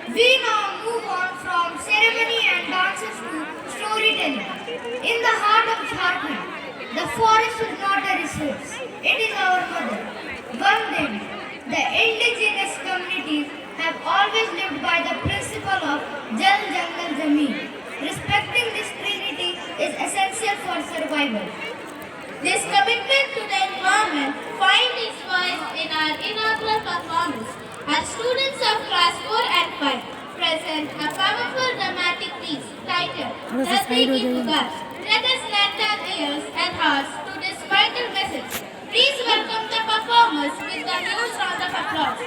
We now move on from ceremony and dances to storytelling. In the heart of Jharkhand, the forest is not a resource, it is our mother. Bandhan, the indigenous communities have always lived by the principle of Jal Jangal Zameen. Respecting this trinity is essential for survival. This commitment to the environment finds its voice in our inaugural performance as students of class 4 and 5 present a powerful dramatic piece titled Dharti Ki Pugar. Let us lend our ears and hearts to this vital message. Please welcome the performers with a huge round of applause.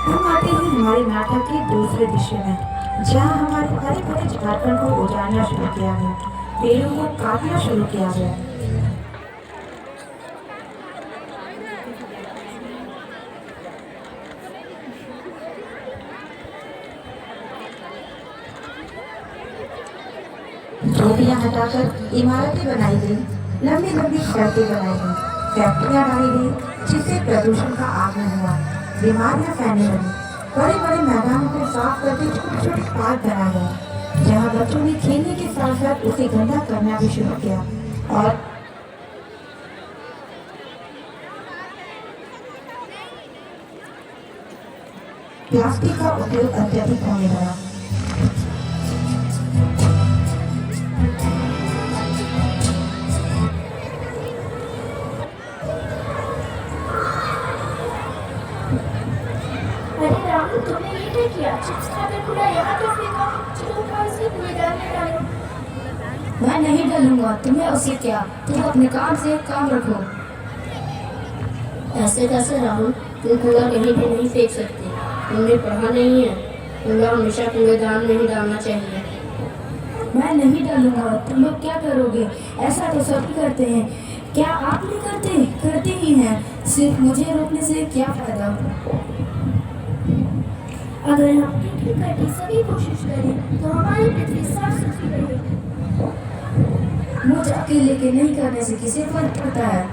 हम आते ही हमारे नाटक के दूसरे विषय में, जहाँ हमारे हरे भरे झारखंड को उजाड़ना शुरू किया गया, पेड़ों को काटना शुरू किया गया। झोपड़ियाँ हटाकर इमारतें बनाई गई, लंबी लंबी सड़कें बनाई गई, फैक्ट्रियाँ डाली गई, जिससे प्रदूषण का आगमन हुआ, बीमारियाँ फैलने लगी। बड़े बड़े मैदानों को साफ करके छोटे छोटे पार्क बनाए गए, जहाँ बच्चों ने खेलने के साथ साथ उसे गंदा करना भी शुरू किया और प्लास्टिक का उपयोग अत्यधिक होने लगा। तुमने ये क्या किया? चिप्स खाकर पूरा यहाँ तो फेंका। चलो मैं इसे मैदान में डालूं। मैं नहीं डालूंगा, तुम्हें उसे क्या? तुम अपने काम से काम रखो। ऐसे कैसे राहुल, तुम कूड़ा कहीं भी नहीं फेंक सकते। तुमने पढ़ा नहीं है, कूड़ा हमेशा कूड़ेदान में ही डालना चाहिए। मैं नहीं डालूंगा, तुम लोग क्या करोगे? ऐसा तो सभी करते हैं, क्या आप नहीं करते? करते ही हैं, सिर्फ मुझे रोकने से क्या फायदा? अगर हम एक करके सभी कोशिश करें तो हमारी पृथ्वी साफ सुथरी रहेगी। मुझ अकेले के नहीं करने से किसे फर्क पड़ता है?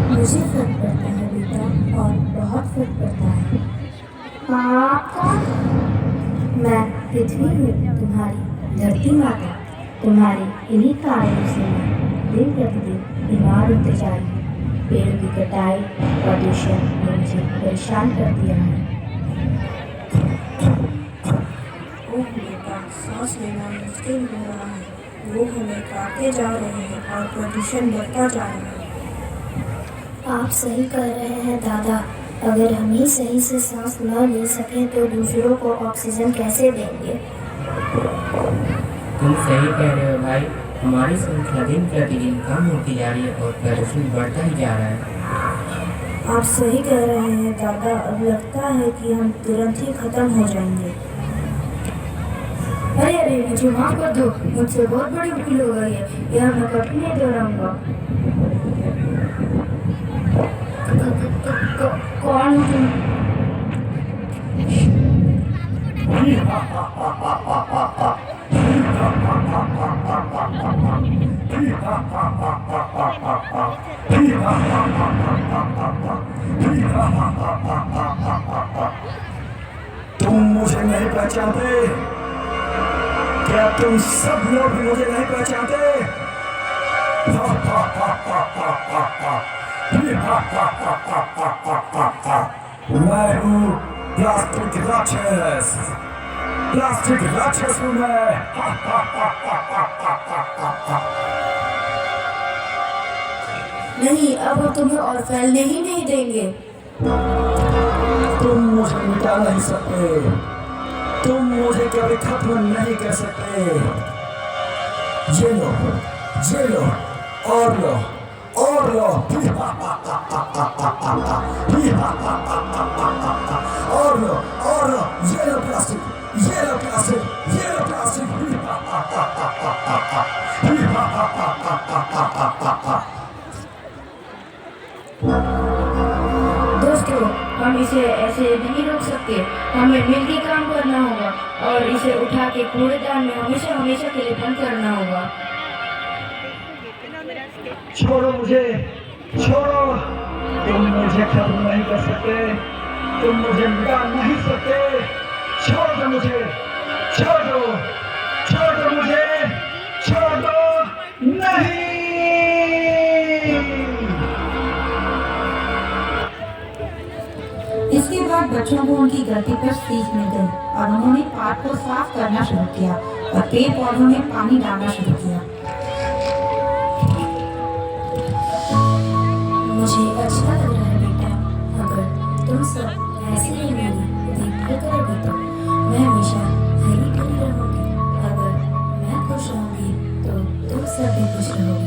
मुझे फर्क पड़ता है बेटा, और बहुत फर्क पड़ता है। आप कौन? मैं पृथ्वी हूँ, तुम्हारी धरती माता। तुम्हारी इन्हीं कारणों से मैं दिन प्रतिदिन बीमार होते जा रही हूँ। पेड़ों की कटाई, प्रदूषण ने मुझे परेशान कर दिया है। ओह बेटा, सांस लेना मुश्किल हो रहा है। वो हमें काटते जा रहे हैं और प्रदूषण बढ़ता जा रहा है। आप सही कह रहे हैं दादा। अगर हम ही सही से सांस न ले सकें तो दूसरों को ऑक्सीजन कैसे देंगे? तुम सही कह रहे हो भाई, हमारी संख्या दिन प्रतिदिन कम होती जा रही है और प्रदूषण बढ़ता ही जा रहा है। आप सही कह रहे हैं दादा, अब लगता है कि हम तुरंत ही खत्म हो जाएंगे। अरे अरे, मुझे माफ कर दो, मुझसे बहुत बड़ी भूल हो गई है, यह मैं कभी नहीं दोहराऊंगा। कौन हो तुम? तुम मुझे नहीं पहचानते? क्या तुम सब लोग भी मुझे नहीं पहचानते? मैं हूँ प्लास्टिक राक्षस। प्लास्टिक राक्षस हूँ मैं। नहीं, अब तुम्हें और फैलने ही नहीं देंगे। तुम मुझे मिटा नहीं सकते, तुम मुझे कभी खत्म नहीं कर सकते। ये लो, ये लो, और लो, और लो, और लो, ये लो प्लास्टिक, ये लो प्लास्टिक, ये लो प्लास्टिक। दोस्तों, हम इसे ऐसे नहीं रोक सकते। हमें मिलकर काम करना होगा और इसे उठा के कूड़ेदान में हमेशा हमेशा के लिए बंद करना होगा। छोड़ो मुझे, छोड़ो। तुम मुझे खत्म नहीं कर सकते, तुम मुझे मिटा नहीं सकते। छोड़ दो मुझे, छोड़ दो, छोड़ दो मुझे, छोड़ दो। नहीं। इसके बाद बच्चों को उनकी गलती पर सीख मिल गई और उन्होंने पार्क को साफ करना शुरू किया और पेड़ पौधों में पानी डालना शुरू किया। मुझे अच्छा लग रहा है बेटा। अगर तुम सब ऐसे ही मेरी देखभाल करोगे तो मैं हमेशा हरी भरी रहूंगी। अगर मैं खुश रहूंगी तो तुम सब भी खुश रहोगे।